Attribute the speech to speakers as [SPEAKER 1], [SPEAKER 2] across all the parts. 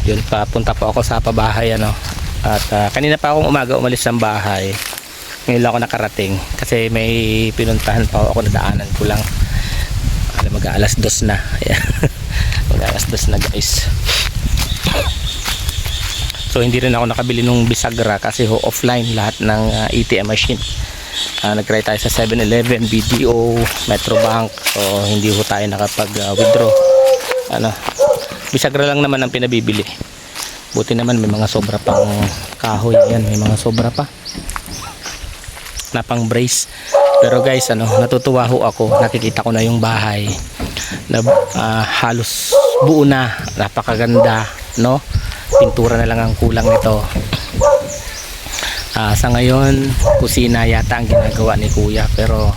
[SPEAKER 1] Yun, papunta po ako sa pabahay ano. At kanina pa akong umaga umalis ng bahay. Ngayon lang ako nakarating kasi may pinuntahan pa ako, nadaanan ko lang. Mag-aalas 2 na. Ayan. Mag-aalas 2 na guys. So hindi rin ako nakabili nung bisagra kasi offline lahat ng ATM machine. Nag-try tayo sa 7-Eleven, BDO, Metrobank. So hindi ho tayo nakapag-withdraw. Bisagra lang naman ang pinabibili. Buti naman may mga sobra pang kahoy. Ayan, may mga sobra pa na pang brace. Pero guys, natutuwa ho ako. Nakikita ko na yung bahay na halos buo na. Napakaganda, no? Pintura na lang ang kulang nito. Sa ngayon, kusina yata ang ginagawa ni Kuya. Pero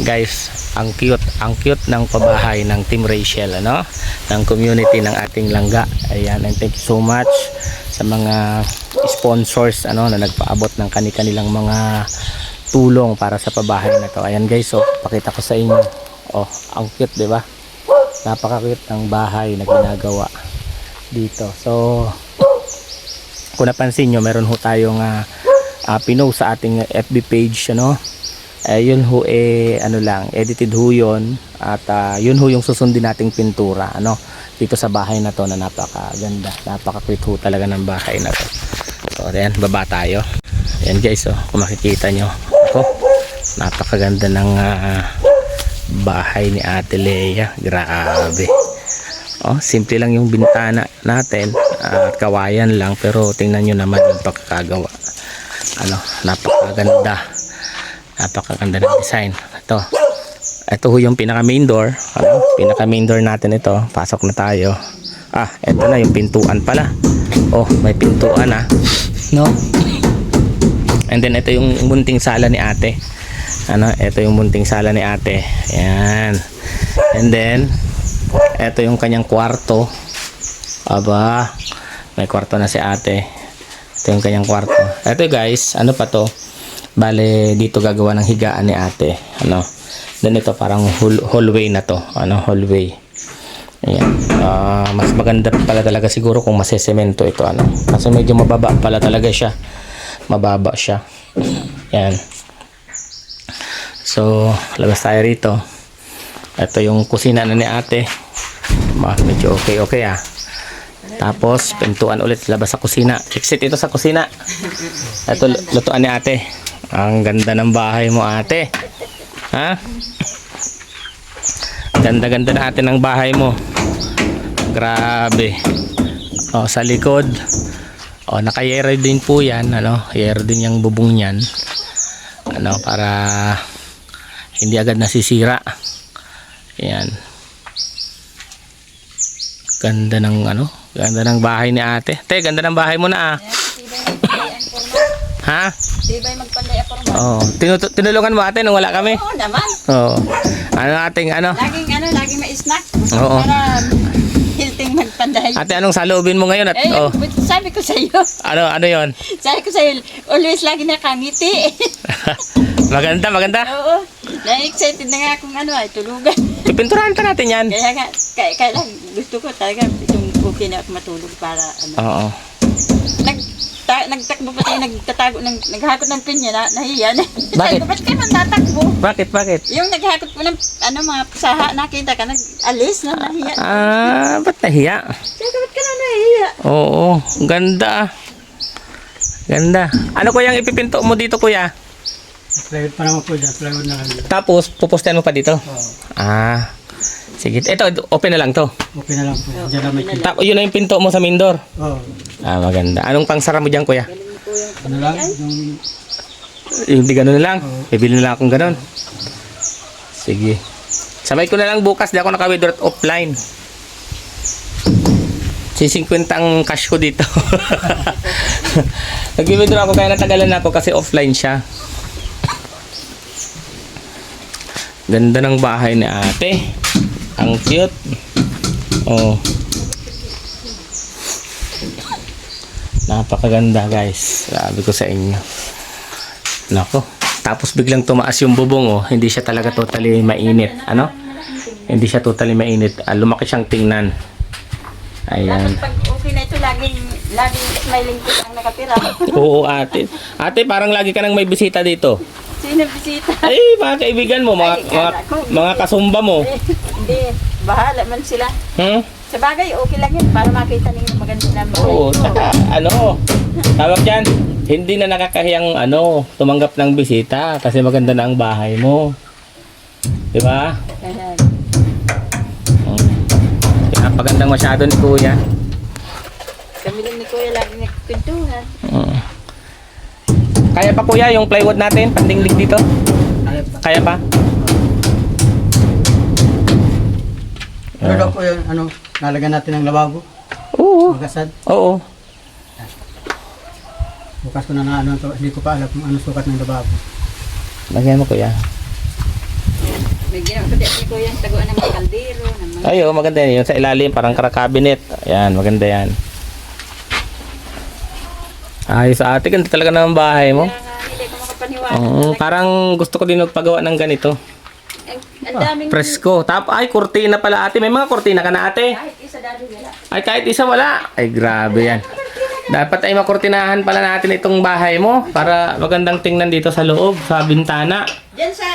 [SPEAKER 1] guys, ang cute ng pabahay ng Team Rachel, ng community ng ating Langga. Ayan, and thank you so much sa mga sponsors na nagpaabot ng kanilang mga tulong para sa pabahay na to. Ayan guys, pakita ko sa inyo. Ang cute, di ba? Napaka-cute ng bahay na ginagawa dito. So kung napansin nyo, meron ho tayong pinost sa ating FB page, yun ho edited ho yun, at yun ho yung susundin nating pintura dito sa bahay na to na napakaganda, napaka-cute ho talaga ng bahay na to. So ayan, baba tayo. Ayan guys, kung makikita nyo, napakaganda ng bahay ni Ate Lea. Grabe. Simple lang yung bintana natin at kawayan lang, pero tingnan nyo naman yung pagkakagawa. Napakaganda ng design. Ito ho yung pinaka main door. Pinaka main door natin ito. Pasok na tayo. Ito na yung pintuan pala. May pintuan no? And then ito yung munting sala ni ate. Ito yung munting sala ni ate. Ayan. And then ito yung kanyang kwarto. Aba, may kwarto na si ate. Ito yung kanyang kwarto. Ito guys, pa to? Bale, dito gagawa ng higaan ni ate. Then ito parang hallway na to. Hallway. Ayan. Mas maganda pala talaga siguro kung masesemento ito. Kasi medyo mababa pala talaga siya. Mababa siya. Yan. So labas tayo rito. Ito yung kusina na ni ate. Medyo okay Tapos pintuan ulit labas sa kusina. Exit ito sa kusina. Ito lutuan ni ate. Ang ganda ng bahay mo ate. Ganda-ganda na ate ng bahay mo. Grabe. Sa likod naka-yero din po yan, yero din yung bubong niyan, para hindi agad nasisira. Ayan. Ganda ng bahay ni ate. Ganda ng bahay mo na ha?
[SPEAKER 2] Di ba magpanday ako?
[SPEAKER 1] Tinulungan mo ate nung wala kami?
[SPEAKER 2] Oo naman.
[SPEAKER 1] Laging
[SPEAKER 2] may snack.
[SPEAKER 1] Oo.
[SPEAKER 2] Para hilting magpanday.
[SPEAKER 1] Ate, anong saloobin mo ngayon?
[SPEAKER 2] Sabi ko sa iyo.
[SPEAKER 1] Ano yon?
[SPEAKER 2] Sabi ko sa iyo, always lagi nakangiti.
[SPEAKER 1] Maganda.
[SPEAKER 2] Oo. Na-excited na nga akong ay tulugan.
[SPEAKER 1] Pipinturahan pa natin yan.
[SPEAKER 2] Kaya lang, gusto ko talaga itong okay na ako matulog para
[SPEAKER 1] Oo.
[SPEAKER 2] Nagtakbo pa tayo, naghakot ng pinya, nahiya na.
[SPEAKER 1] Bakit?
[SPEAKER 2] Ba't kayo man tatakbo?
[SPEAKER 1] Bakit?
[SPEAKER 2] Yung naghakot po ng mga saha, nakita ka, nag-alis na, nahiya.
[SPEAKER 1] Ba't nahiya?
[SPEAKER 2] Sabi ko, ba't ka na nahiya?
[SPEAKER 1] Oo, ganda. Ganda. Ano ko yung ipipinto mo dito kuya?
[SPEAKER 3] Plywood pa naman po dyan, plywood na lang.
[SPEAKER 1] Tapos, pupustahan mo pa dito?
[SPEAKER 3] Oo.
[SPEAKER 1] Sige. Ito, open na lang to.
[SPEAKER 3] Okay na lang po. Diyan na may key.
[SPEAKER 1] Yun na yung pinto mo sa main door?
[SPEAKER 3] Oo.
[SPEAKER 1] Maganda. Anong pangsara mo dyan kuya?
[SPEAKER 3] Ano lang?
[SPEAKER 1] Yung di gano'n na lang? Bibili na lang akong gano'n. Sige. Sabay ko na lang bukas, di ako naka-withdraw at offline. 50 ang cash ko dito. Nag-withdraw ako kaya natagalan ako kasi offline siya. Ganda ng bahay ni ate. Ang cute. Napakaganda guys. Sabi ko sa inyo. Nako. Tapos biglang tumaas yung bubong Hindi siya talaga totally mainit. Hindi siya totally mainit. Lumaki siyang tingnan. Ayan.
[SPEAKER 2] Tapos pag okay na ito, laging smiling face ang nakatira.
[SPEAKER 1] Oo, ate. Ate, parang lagi ka nang may bisita dito.
[SPEAKER 2] Sino bisita?
[SPEAKER 1] Ay, mga kaibigan mo, mga kasumba mo.
[SPEAKER 2] Hindi, bahala man sila.
[SPEAKER 1] Hmm?
[SPEAKER 2] Sa bagay, okay lang yun para makita ninyo maganda na mga
[SPEAKER 1] Oo,
[SPEAKER 2] ito.
[SPEAKER 1] saka tawag dyan, hindi na nakakahiyang tumanggap ng bisita kasi maganda na ang bahay mo. Di ba?
[SPEAKER 2] Ayan.
[SPEAKER 1] Pinapagandang masyado ni Kuya.
[SPEAKER 2] Kami din ni Kuya lagi nagkwentuhan.
[SPEAKER 1] Kaya pa Kuya yung plywood natin, pandinglig dito? Kaya pa?
[SPEAKER 3] Pero daw po yung lalagyan natin ng lababo.
[SPEAKER 1] Oo.
[SPEAKER 3] Magasad.
[SPEAKER 1] Oo.
[SPEAKER 3] Bukas ko na to, hindi ko pa alam kung ano sukat ng lababo.
[SPEAKER 1] Lagyan mo Kuya.
[SPEAKER 2] May ginawa ko din ni Kuya yung taguan ng mga kaldero. Ng mga...
[SPEAKER 1] Ay, maganda yan. Yung sa ilalim, parang cabinet. Ayan, maganda yan. Ayos ate, ganda talaga naman bahay mo.
[SPEAKER 2] Kaya nga, hindi ko makapaniwala.
[SPEAKER 1] Parang gusto ko din magpagawa ng ganito.
[SPEAKER 2] Ang daming...
[SPEAKER 1] Presko. Ay, kurtina pala ate. May mga kurtina ka na ate.
[SPEAKER 2] Kahit isa dado wala.
[SPEAKER 1] Ay, kahit isa wala. Ay, grabe yan. Dapat ay makurtinahan pala natin itong bahay mo para magandang tingnan dito sa loob, sa bintana.
[SPEAKER 2] Diyan sa...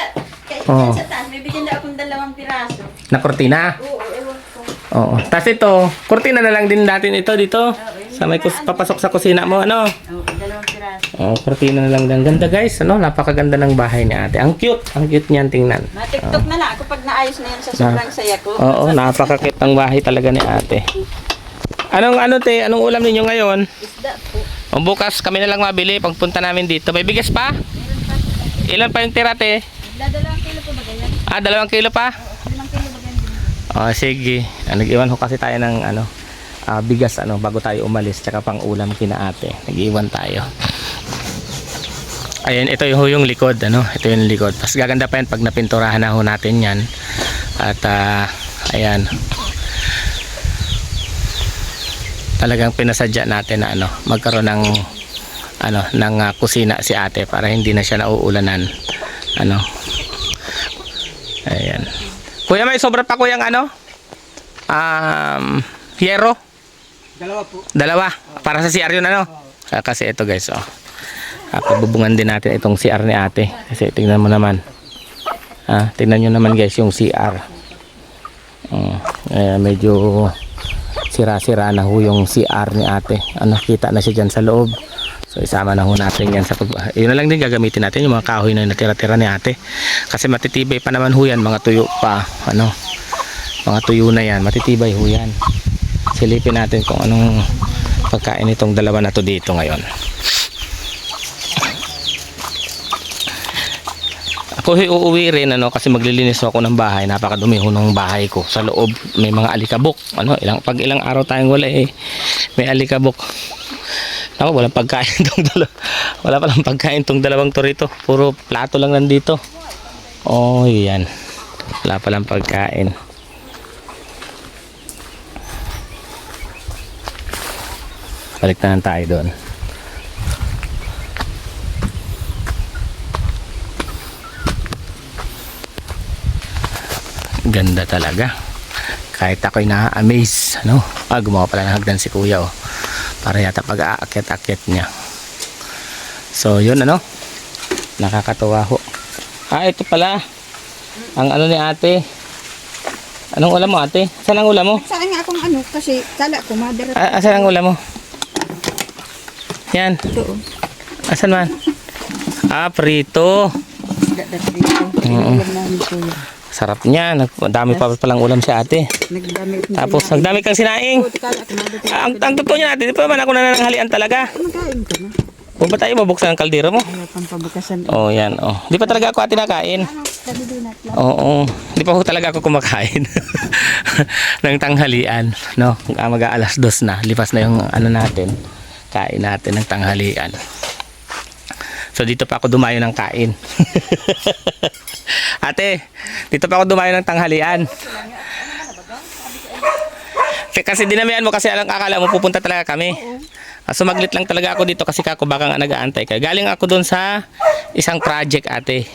[SPEAKER 1] Oo.
[SPEAKER 2] Diyan sa taas, may bigyan na akong 2 piraso.
[SPEAKER 1] Na kurtina.
[SPEAKER 2] Oo, ewan ko.
[SPEAKER 1] Oo. Tapos ito, kurtina na lang din natin ito dito. Sa may papasok sa kusina mo, ano?
[SPEAKER 2] Oo, 2 piraso.
[SPEAKER 1] Oh, kurtina na lang din. Ganda guys, ano? Napakaganda ng bahay ni ate. Ang cute niyan tingnan.
[SPEAKER 2] Ma-tiktok na lang ako pag naayos na yan sa sobrang saya ko.
[SPEAKER 1] Oo, napaka-cute ng bahay talaga ni ate. Anong ulam ninyo ngayon?
[SPEAKER 2] Isda po.
[SPEAKER 1] O bukas kami na lang mabili pagpunta namin dito. May bigas pa? Ilan pa yung tira te?
[SPEAKER 2] 2 kilo po ba ganyan?
[SPEAKER 1] 2 kilo pa?
[SPEAKER 2] 5 kilo ba ganyan?
[SPEAKER 1] Oh, sige. Nag-iwan ho kasi tayo ng bigas bago tayo umalis tsaka pang ulam kina ate. Nag-iwan tayo. Ayan, ito yung likod, Ito yung likod. Mas gaganda pa yan pag napinturahan na ho natin yan. At ayan. Talagang pinasadya natin na magkaroon ng kusina si ate para hindi na siya nauulanan. Ayan. Kuya, may sobra pa kuyang hiyero?
[SPEAKER 3] 2 po.
[SPEAKER 1] 2 para sa CR yun kasi ito guys pabubungan din natin itong CR ni ate kasi tingnan mo naman tingnan nyo naman guys yung CR medyo sira-sira na ho yung CR ni ate kita na siya dyan sa loob, so isama na ho natin yan yun na lang din gagamitin natin yung mga kahoy na natira-tira ni ate kasi matitibay pa naman ho yan, mga tuyo pa mga tuyo na yan, matitibay ho yan. Silipin natin kung anong pagkain itong dalawa na to dito ngayon. Ako uuwi rin kasi maglilinis ako ng bahay. Napakadumi ho ng bahay ko. Sa loob may mga alikabok. Pag ilang araw tayong wala may alikabok. Walang pagkain tong dalawa. Wala palang pagkain tong dalawang to rito. Puro plato lang nandito. Oh, yan. Wala palang pagkain. Balik na tayo doon. Ganda talaga. Kahit ako'y na-amaze. Gumawa pala ng hagdan si kuya para yata pag-aakyat-akyat niya. So yun nakakatuwa ho. Ito pala ang ni ate. Anong ulam mo ate? Saan ang ulam mo?
[SPEAKER 2] Saan nga akong kasi kala ko mother.
[SPEAKER 1] Saan ang ulam mo? Yan.
[SPEAKER 2] Ito.
[SPEAKER 1] Asan man? Prito.
[SPEAKER 2] Ulam namin kuya.
[SPEAKER 1] Sarap niya. Dami pa palang ulam si ate. Tapos nagdami kang sinaing. Ang totoo niya natin, di pa man ako nananghalian talaga.
[SPEAKER 2] Nakain ka na.
[SPEAKER 1] O ba tayo mabuksan ang kaldero mo?
[SPEAKER 2] Wala pang pabukasan.
[SPEAKER 1] Yan. Di pa talaga ako ate nakain. Oo. Di pa ako talaga ako kumakain. ng tanghalian. Mag-aalas 2 na. Lipas na yung natin. Kain natin ng tanghalian. So dito pa ako dumayo ng kain. Ate, dito pa ako dumayo ng tanghalian. Kasi dinamihan mo kasi akala mo pupunta talaga kami. Sumaglit lang talaga ako dito kasi baka nga nag-aantay ka. Galing ako doon sa isang project ate.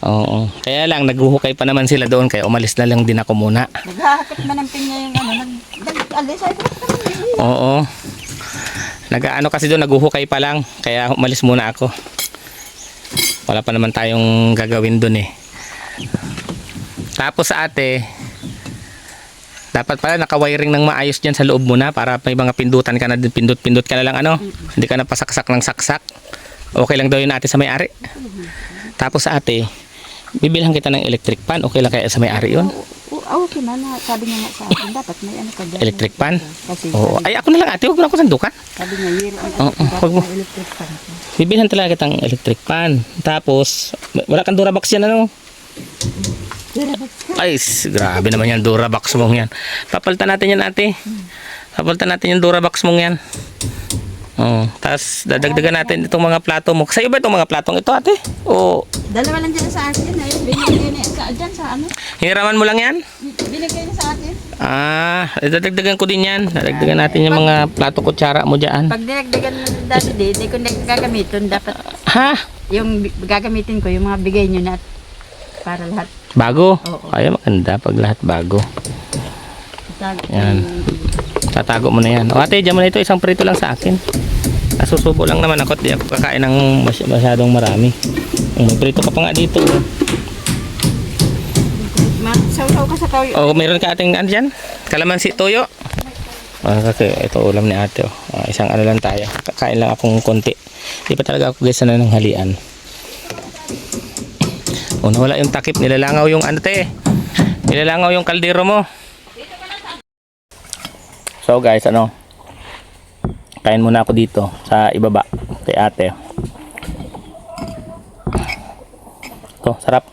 [SPEAKER 1] Oo. Kaya lang, naghuhukay pa naman sila doon, kaya umalis na lang din ako muna.
[SPEAKER 2] Naghahakot man ang pinya yung ano, nag-alis ay
[SPEAKER 1] Oo. Nag-ano kasi doon, naghuhukay pa lang, kaya umalis muna ako. Wala pa naman tayong gagawin doon eh. Tapos sa ate, dapat pala naka-wiring ng maayos dyan sa loob mo na para may mga pindutan ka na din, pindut-pindut ka na lang ano. Hindi ka na pasaksak ng saksak. Okay lang daw yun ate sa may-ari. Tapos sa ate, bibilhan kita ng electric pan. Okay lang kaya sa may-ari yun?
[SPEAKER 2] Okay na, sabi niya nga sa akin, dapat may ano ka dyan.
[SPEAKER 1] Electric pan?
[SPEAKER 2] Kasi
[SPEAKER 1] Oo. Ay ako na lang ate, huwag mo na ako sandukan.
[SPEAKER 2] sabi niya, year
[SPEAKER 1] Huwag mo.
[SPEAKER 2] electric fan.
[SPEAKER 1] Bibilhan talaga kitang electric pan. Tapos, wala kang Durabox yan ano? Ay, grabe naman yan, Durabox mong yan. Papalitan natin yan ate. Papalitan natin yung Durabox mong yan. Oh, tapos dadagdagan natin itong mga plato mo. Sa'yo ba itong mga platong ito ate? O
[SPEAKER 2] Dalawa lang dyan sa akin, ay binigay niya sa dyan sa ano?
[SPEAKER 1] hiniraman mo lang yan?
[SPEAKER 2] Binigay niya sa akin.
[SPEAKER 1] Dadagdagan ko din yan. Dadagdagan natin yung mga plato kutsara mo dyan.
[SPEAKER 2] Pag dinagdagan mo dati di ko gagamitin, dapat
[SPEAKER 1] Ha?
[SPEAKER 2] yung gagamitin ko, yung mga bigay niyo na para lahat.
[SPEAKER 1] Bago?
[SPEAKER 2] Oo.
[SPEAKER 1] Ay, maganda pag lahat bago. Yan. Tatago mo na yan. O ate, dyan mo na ito. Isang prito lang sa akin. Nasusubo lang naman ako. Di ako kakain ng masyadong marami. May prito ka pa nga dito.
[SPEAKER 2] Saw-saw ka sa toyo.
[SPEAKER 1] O, meron ka ating ano dyan? Kalamansi toyo. Kasi ito ulam ni ate. Isang ano lang tayo. Kakain lang akong konti. Di pa talaga ako guys na ng halian. O, nawala yung takip. Nilalangaw yung ano te. Nilalangaw yung kaldero mo. So guys, ano? Kain muna ako dito sa ibaba kay ate. To, sarap.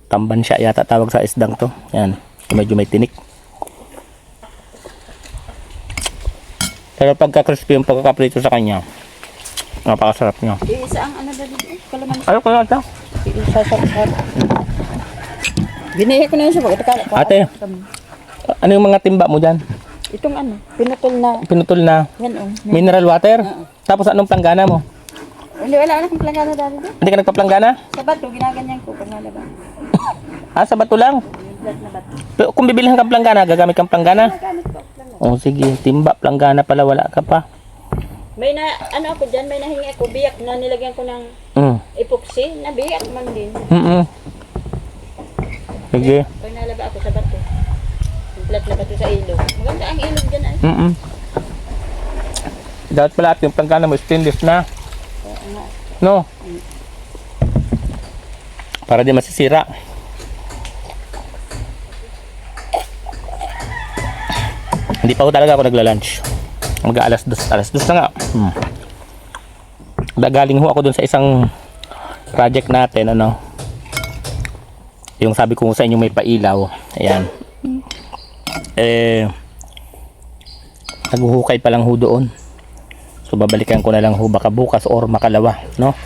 [SPEAKER 1] Tamban siya yata tawag sa isdang to. Yan. Medyo may tinik. Pero pagka-crispy yung pagkakaprito sa kanya, napakasarap niya.
[SPEAKER 2] Isa ang ano dali, kalaman.
[SPEAKER 1] Ayaw ko na ito.
[SPEAKER 2] Isa sa Binigay ko na yun sa
[SPEAKER 1] Ate, ano yung mga timba mo dyan?
[SPEAKER 2] itong ano, pinutol na.
[SPEAKER 1] Pinutol na
[SPEAKER 2] Yan oh.
[SPEAKER 1] mineral water? Tapos anong planggana mo?
[SPEAKER 2] Hindi, wala na akong plangano dali doon.
[SPEAKER 1] Hindi ka nagpa-planggana?
[SPEAKER 2] Sa bato, ginaganyan ko pag nalabas.
[SPEAKER 1] Sa bato lang.
[SPEAKER 2] Flat na bato.
[SPEAKER 1] Pero kung bibilihan kang planggana, gagamit kang planggana?
[SPEAKER 2] Gamit ko, plangano.
[SPEAKER 1] Oh, sige. Timba, planggana pala, wala ka pa.
[SPEAKER 2] May na, ano ako dyan, may nahingi ako, biyak na nilagyan ko ng epoxy, na biyak man din.
[SPEAKER 1] Sige.
[SPEAKER 2] Pag nalaba ako sa bato, yung flat na bato sa ilog. Maganda ang ilog dyan ay.
[SPEAKER 1] Dapat pala at yung planggana mo, stainless na. No? Para di masisira. Hindi pa ako talaga ako nagla-lunch. Mag-aalas 2. Alas 2 na nga. Galing ho ako dun sa isang project natin, ano. Yung sabi ko sa inyo may pailaw. Ayan. Naghuhukay pa lang ho doon. So babalikan ko na lang ho baka bukas or makalawa, no?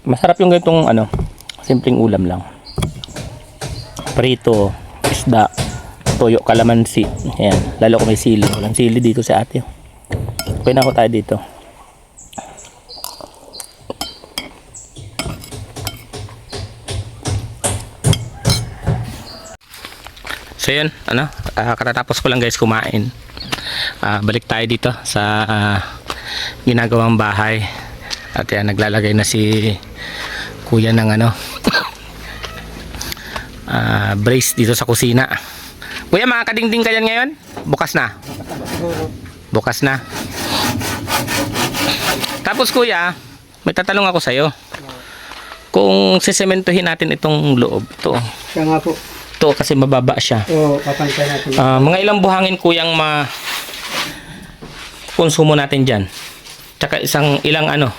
[SPEAKER 1] Masarap yung ganitong ano, simpleng ulam lang. Prito, isda, toyo, kalamansi. Ayan, lalo kung may sili. Walang sili dito sa ate. Okay na ako tayo dito. So yun, ano, katatapos ko lang guys kumain. Balik tayo dito sa ginagawang bahay. At yan, naglalagay na si kuya ng ano brace dito sa kusina. Kuya, makakadingding ka yan ngayon? Bukas na? Bukas na. Tapos kuya, may tatanong ako sa'yo. Kung sisementohin natin itong loob to,
[SPEAKER 3] Siya nga po.
[SPEAKER 1] to kasi mababa siya.
[SPEAKER 3] Oo, papantay natin.
[SPEAKER 1] Mga ilang buhangin kuyang konsumo natin dyan? Tsaka ilang ano,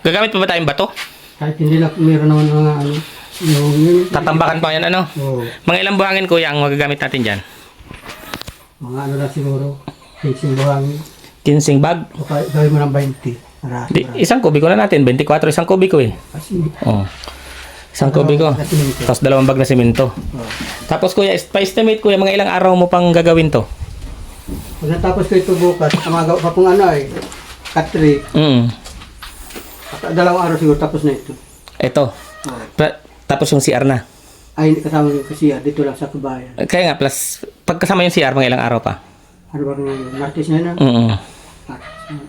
[SPEAKER 1] gagamit pa ba tayong bato?
[SPEAKER 3] Kahit hindi na, meron naman mga ano. Yung,
[SPEAKER 1] Tatambakan pa yan ano?
[SPEAKER 3] Oo.
[SPEAKER 1] Mga ilang buhangin kuya ang magagamit natin dyan?
[SPEAKER 3] Mga ano na siguro. 15 buhangin.
[SPEAKER 1] 15 bag?
[SPEAKER 3] O kaya gawin mo ng 20. Marami.
[SPEAKER 1] Isang kubiko na natin, 24 isang kubiko eh.
[SPEAKER 3] Kasi,
[SPEAKER 1] Oh. Isang kubiko.
[SPEAKER 3] Na simento.
[SPEAKER 1] Tapos 2 bag na simento.
[SPEAKER 3] Oh.
[SPEAKER 1] Tapos kuya, pa-estimate kuya, mga ilang araw mo pang gagawin to?
[SPEAKER 3] Pag natapos ko ito bukas, kamagaw pa kung ano ay, katri,
[SPEAKER 1] Mm.
[SPEAKER 3] 2 araw siguro tapos na ito.
[SPEAKER 1] Ito.
[SPEAKER 3] Oh.
[SPEAKER 1] Tapos yung CR na.
[SPEAKER 3] Ay, hindi kasama yung kasiya, dito lang sa kabayan.
[SPEAKER 1] Kaya nga, plus, pagkasama yung CR, mga ilang araw pa?
[SPEAKER 3] Ano ba ngayon? Martes na na?
[SPEAKER 1] Mm.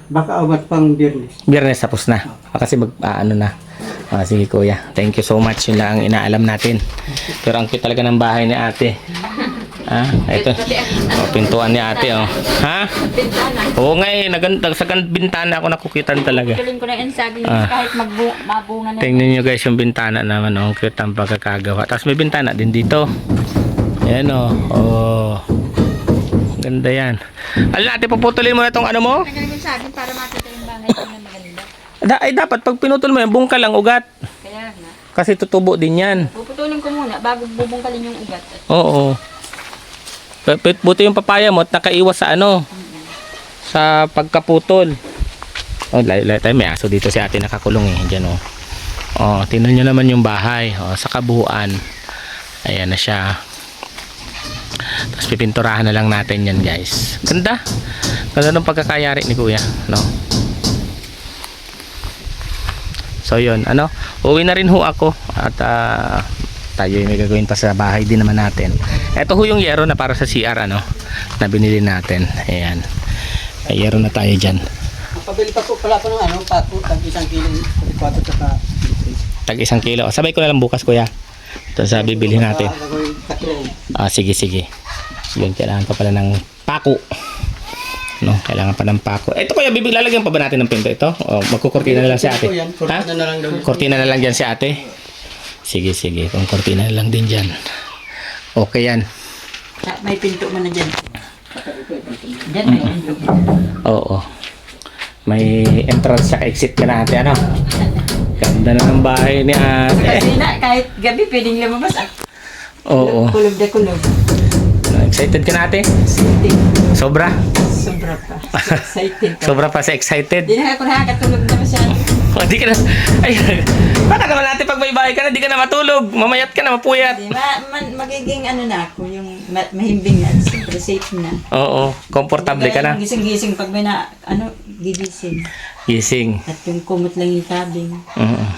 [SPEAKER 3] Baka abat pang Biyernes.
[SPEAKER 1] Biyernes tapos na. Kasi ano na. Sige kuya. Thank you so much. Yun lang ang inaalam natin. Pero ang cute talaga ng bahay ni ate. Ito. Pintuan ni ate. Ha?
[SPEAKER 2] Bintana.
[SPEAKER 1] Oo nga eh. Sa bintana ako nakukitan talaga.
[SPEAKER 2] Tuloy ko na yung saging kahit mabunga na.
[SPEAKER 1] Tingnan nyo guys yung bintana naman. Ang cute ang pagkakagawa. Tapos may bintana din dito. Ayan Oh. Ganda yan. Alam natin, puputulin mo na itong ano mo?
[SPEAKER 2] Tagal yung saging para makita yung bahay ko na maganda.
[SPEAKER 1] Ay dapat pag pinutol mo yan, bungka lang ugat.
[SPEAKER 2] Kaya nga.
[SPEAKER 1] Kasi tutubo din yan.
[SPEAKER 2] Puputulin ko muna bago bubungkalin yung ugat.
[SPEAKER 1] Oo. Buti yung papaya mo at nakaiwas sa ano. Sa pagkaputol. Layo tayo. May aso dito si ate nakakulong eh. Diyan tingnan nyo naman yung bahay. Sa kabuuan. Ayan na siya. Tapos pipinturahan na lang natin yan guys. Ganda. Ganda ng pagkakayari ni kuya. No? So yun. Uwi na rin ho ako. At tayo may gagawin pa sa bahay din naman natin. Ito ho yung yero na para sa CR na binili natin. Ayan. May yero na tayo dyan.
[SPEAKER 3] Pabili pa po pala ako ng pato, tag 1 kilo, 4 saka
[SPEAKER 1] Tag 1 kilo. Sabay ko na lang bukas kuya. Ito sa bibili natin.
[SPEAKER 3] gagawin katri.
[SPEAKER 1] Sige. Yun, kailangan pa pala ng pako. No, kailangan pa ng pako. Ito kuya, lalagyan pa ba natin ng pinto ito? O magkukurtina na lang si ate? Ha?
[SPEAKER 3] Kortina na lang daw.
[SPEAKER 1] Kortina na lang dyan si ate? Sige. Kung kortina na lang din dyan. Okay yan.
[SPEAKER 2] May pinto mo na dyan. Dyan may pinto.
[SPEAKER 1] Oo. May entrance sa exit ka na ate. Ganda na ng bahay ni ate.
[SPEAKER 2] Kasi na, kahit gabi pwedeng lumabas.
[SPEAKER 1] Oo.
[SPEAKER 2] Kulog na kulog.
[SPEAKER 1] Excited ka na ate?
[SPEAKER 2] Excited.
[SPEAKER 1] Sobra?
[SPEAKER 2] Sobra pa. Excited pa.
[SPEAKER 1] Sobra pa sa excited?
[SPEAKER 2] Di na ako nakakatulog na masyado.
[SPEAKER 1] Di ka na. Ay, baka naman natin pag may bahay ka na, di ka na matulog. Mamayat ka na, mapuyat.
[SPEAKER 2] Di, magiging na ako, yung mahimbing na, siyempre safe na.
[SPEAKER 1] Oo, komportable ka na.
[SPEAKER 2] Yung gising-gising pag may gigising.
[SPEAKER 1] Gising.
[SPEAKER 2] At yung kumot lang yung tabing.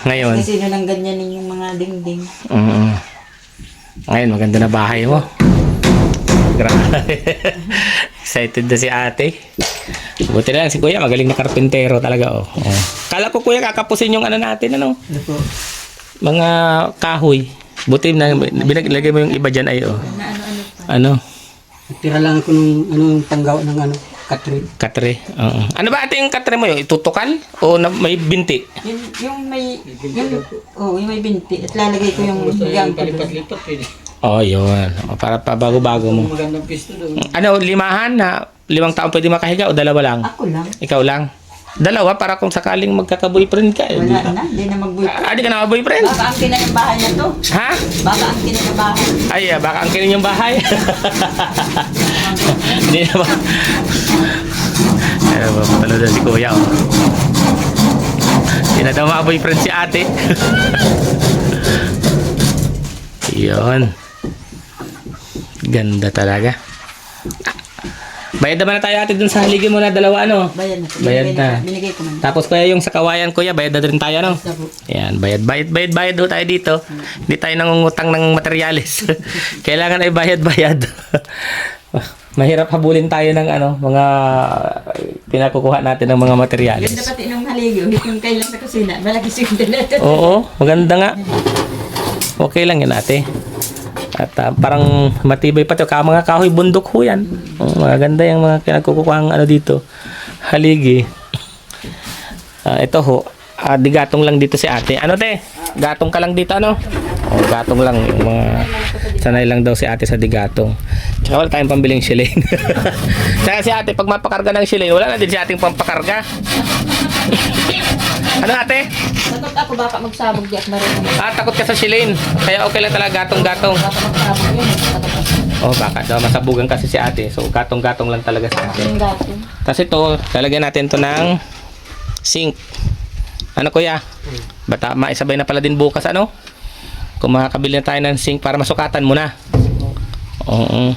[SPEAKER 1] Ngayon.
[SPEAKER 2] Kasi sino nang ganyanin yung mga dingding.
[SPEAKER 1] Ngayon, maganda na bahay mo. Grabe. Excited na si ate. Buti na lang si kuya, magaling na karpintero talaga. Kala ko kuya, kakapusin yung natin,
[SPEAKER 3] Ano po?
[SPEAKER 1] mga kahoy. Buti na binagay mo yung iba dyan ay
[SPEAKER 2] Na pa.
[SPEAKER 3] Tira lang ako nung panggawa ng katri.
[SPEAKER 1] Katre. Ano ba ate yung katre mo yun? Itutukal? O may binti?
[SPEAKER 2] Yung may binti. At lalagay ko yung gang ko doon.
[SPEAKER 3] Lipat pwede.
[SPEAKER 1] Yun. Para pabago-bago mo.
[SPEAKER 3] Magandang pisto doon.
[SPEAKER 1] 5 na 5 taon pwede makahiga o 2 lang?
[SPEAKER 2] Ako lang.
[SPEAKER 1] Ikaw lang? 2 para kung sakaling magkaka-boyfriend ka.
[SPEAKER 2] Wala na. Di na mag-boyfriend.
[SPEAKER 1] Di ka na mag-boyfriend?
[SPEAKER 2] Baka angkin na yung bahay na to.
[SPEAKER 1] Ha?
[SPEAKER 2] Baka angkin na yung bahay.
[SPEAKER 1] Baka angkinin yung bahay. Hindi na ba? Patalo na si kuya. Hindi na daw maka-boyfriend si ate. Yun. Ganda talaga. Bayad naman na tayo ate dun sa haligi mo na 2
[SPEAKER 2] Bayad na.
[SPEAKER 1] Bayad na.
[SPEAKER 2] Binigay ko man.
[SPEAKER 1] Tapos kaya yung sa kawayan kuya, bayad na rin tayo Ayan, bayad ho tayo dito. Hindi tayo nangungutang ng materyales. Kailangan ay bayad. Mahirap habulin tayo ng mga pinakukuha natin ng mga materyales.
[SPEAKER 2] Ganda pati nung haligyo. Yung kailan sa kusina. Malaki siya yung
[SPEAKER 1] Oo, maganda nga. Okay lang yan ate. At parang matibay pa ito. Mga kahoy bundok ho yan. Maganda yung mga kinagkukuha dito. Haligi. Ito ho. Digatong lang dito si ate. Te? Gatong ka lang dito gatong lang. Yung mga sanay lang daw si ate sa digatong. Tsaka wala tayong pambiling shilling. Tsaka si ate pag mapakarga ng shilling, wala na din si ating pampakarga. Ate?
[SPEAKER 2] Takot ako baka magsabog di at marunong.
[SPEAKER 1] Takot ka sa shilling. Kaya okay lang talaga gatong-gatong.
[SPEAKER 2] Baka magsabog yun. Takot ako.
[SPEAKER 1] Baka daw masabugan kasi si ate. So gatong-gatong lang talaga si ate.
[SPEAKER 2] Yung gato.
[SPEAKER 1] Tapos ito, lalagyan natin to ng sink. Kuya? Bata, maisabay na pala din bukas Kung makakabili na tayo ng zinc para masukatan mo na. Oo.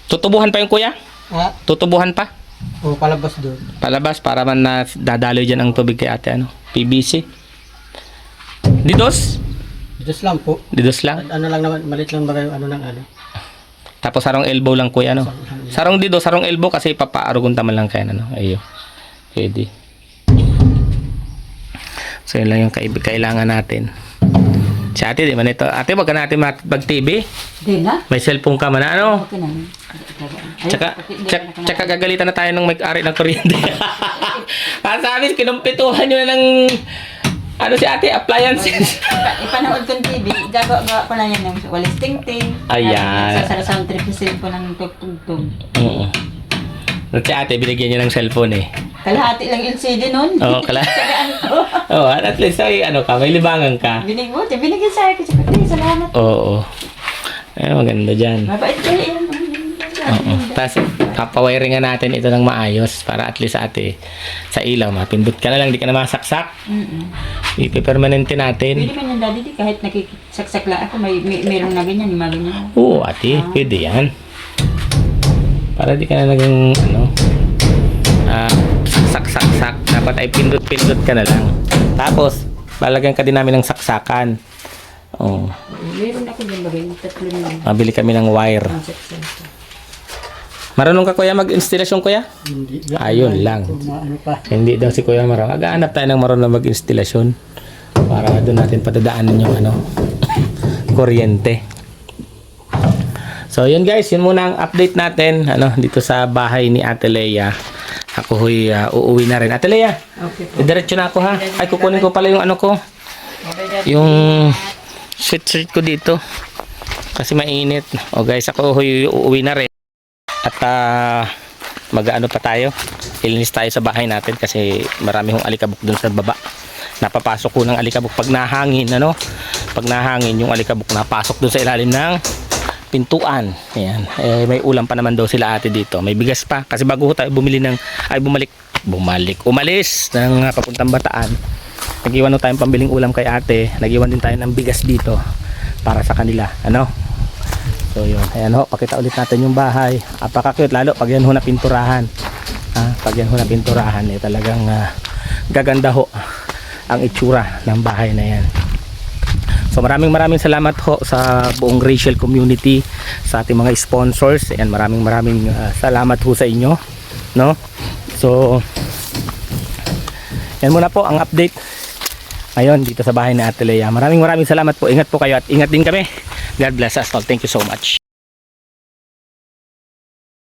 [SPEAKER 1] Tutubuhan pa yung kuya?
[SPEAKER 3] Ah,
[SPEAKER 1] Tutubuhan pa?
[SPEAKER 3] o palabas doon.
[SPEAKER 1] Palabas para man na dadaloy dyan ang tubig kay ate, ano? PVC. Didos?
[SPEAKER 3] Diyos lang po.
[SPEAKER 1] Didos lang.
[SPEAKER 3] Ano lang naman, malit lang ba kayo, ano ng ano?
[SPEAKER 1] Tapos sarong elbow lang kuya, ano? Sarong didos, sarong elbow kasi papaarugon taman lang kayo, ano? Ayun. Pwede. So yun lang yung kailangan natin. Si ate, di man ito. Ate, wag ka natin mag-TV.
[SPEAKER 2] Di na?
[SPEAKER 1] May cellphone ka man na, ano?
[SPEAKER 2] Okay na.
[SPEAKER 1] Tsaka gagalitan na tayo ng may-ari ng kuryente. Sabi, kinumpituhan nyo na ng ano si ate, appliances.
[SPEAKER 2] Ipanood kong TV, gagawa ko lang yan ng walis ting-ting.
[SPEAKER 1] Ayan.
[SPEAKER 2] Sa tripisil ko ng tugtog.
[SPEAKER 1] Oo. Si ate, binigyan niya ng cellphone eh.
[SPEAKER 2] Kalahati lang LCD nun.
[SPEAKER 1] Oo, Tsagaan ko. Oo, at least ay ano ka, may libangan ka.
[SPEAKER 2] Binigyan sa akin. Salamat.
[SPEAKER 1] Oo. Eh, maganda dyan.
[SPEAKER 2] Mabait kayo yan.
[SPEAKER 1] Oo. Tapos, papawiringan natin ito ng maayos para at least ate, sa ilaw, mapindot ka na lang, di ka na masaksak. Ipipermanente natin.
[SPEAKER 2] Pwede man yan, daddy, di kahit nakikisaksak lang ako, meron na ganyan, mga ganyan.
[SPEAKER 1] Oo, ate, pwede yan. Para di ka na naging, ano, saksak. Dapat ay pindot-pindot ka na lang. Tapos, lalagyan ka din namin ng saksakan. Oo.
[SPEAKER 2] Meron ako dyan bagay, tatlo lang.
[SPEAKER 1] Mabili kami ng wire. Marunong ka kuya mag-instalasyon kuya?
[SPEAKER 3] Hindi.
[SPEAKER 1] Ayun lang.
[SPEAKER 3] Ano pa.
[SPEAKER 1] Hindi daw si kuya marunong. Maghahanap tayo ng marunong mag-instalasyon para doon natin patadaanan yung ano kuryente. So yun guys, yun muna ang update natin ano dito sa bahay ni Ate Lea. Ako huy uuwi na rin. Ate Lea,
[SPEAKER 2] Okay po.
[SPEAKER 1] diretso na ako ha. Ay kukunin ko pala yung ano ko.
[SPEAKER 2] Okay, daddy.
[SPEAKER 1] Yung sweatshirt ko dito. Kasi mainit. O guys, ako huy uuwi na rin. At mag-ano pa tayo. Ilinis tayo sa bahay natin kasi marami hong alikabok dun sa baba. Napapasok ko ng alikabok pag nahangin, ano? Pag nahangin yung alikabok napasok dun sa ilalim ng pintuan. Ayan. Eh, may ulam pa naman daw sila ate dito. May bigas pa kasi bago tayo umalis ng papuntang Bataan. Nag-iwan tayong pambiling ulam kay ate. Nag-iwan din tayo ng bigas dito para sa kanila, ano? So yun, ayan ho, pakita ulit natin yung bahay. Apaka-cute lalo pag yan ho na pinturahan. Pag yan ho na pinturahan, eh, talagang gaganda ho ang itsura ng bahay na yan. So maraming salamat ho sa buong Rachel community, sa ating mga sponsors. Ayan, maraming salamat ho sa inyo, no? So yan muna po ang update ngayon dito sa bahay ni Ate Lea. Maraming salamat po. Ingat po kayo at ingat din kami. God bless us all. Thank you so much.